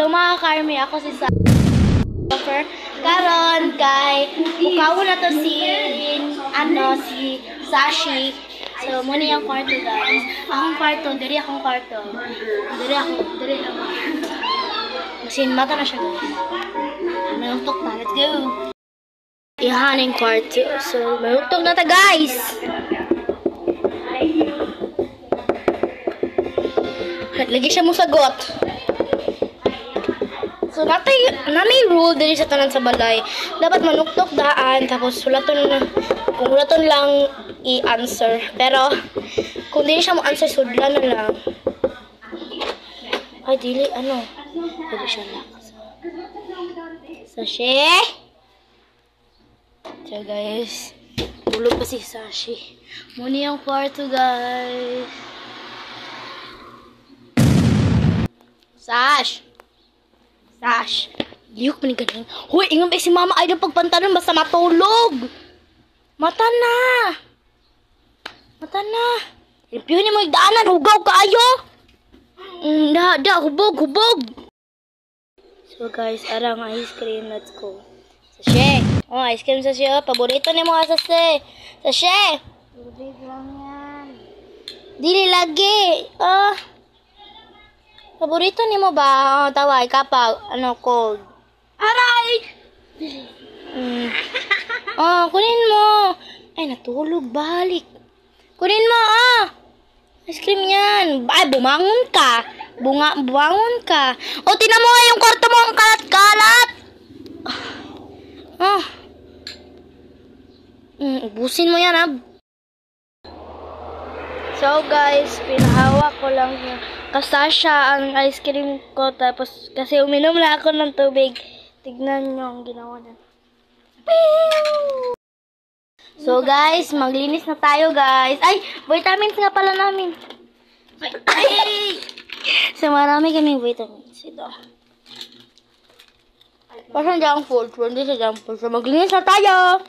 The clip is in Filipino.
So mga karmi, ako si Suffer. Karon kay ukaw na to si Sashi. So muna yung kwarto guys. Akong kwarto, diri akong kwarto. Diri ako. Kasi mata na siya guys. Mayuntok na, let's go. Iyan yung kwarto. So mayuntok na ta guys. Lagi siya mo sagot. So, may rule din sa tanan sa balay. Dapat manuktok daan, tapos kung hulaton lang i-answer. Pero, kung di siya mo answer, sudla na lang. Ay, dili, pwede siya lakas. Sashi! So, guys, tulog pa si Sashi. Muna yung kwarto, guys. Sash! Liyok pa ni ganun. Hoy, ingon ba si mama ay pagpantalon basta matulog. Mata na. Impyuhin mo yung daanan, hugaw kaayo. Hubog. So guys, arang ice cream, let's go. Sashe. Oh, ice cream sashe. Paborito ni mo sashe. Sashe. Tubig lang yan. Dili lagi. Paborito ni mo ba? Tawag kapag cold. Aray! Kunin mo. Ay, natulog. Balik. Kunin mo, ice cream yan. Ay, bumangon ka. Bumangon ka. O, tinan mo nga yung kwarto mo ang kalat-kalat. Ubusin mo yan, ha. So, guys, pinahawak ko lang kasasya ang ice cream ko. Tapos, kasi uminom na ako ng tubig. Tignan nyo ang ginawa niya. So, guys, maglinis na tayo, guys. Ay, vitamins nga pala namin. So, marami kaming vitamins. Ito. Parang junk food. Hindi sa junk food. So, maglinis na tayo.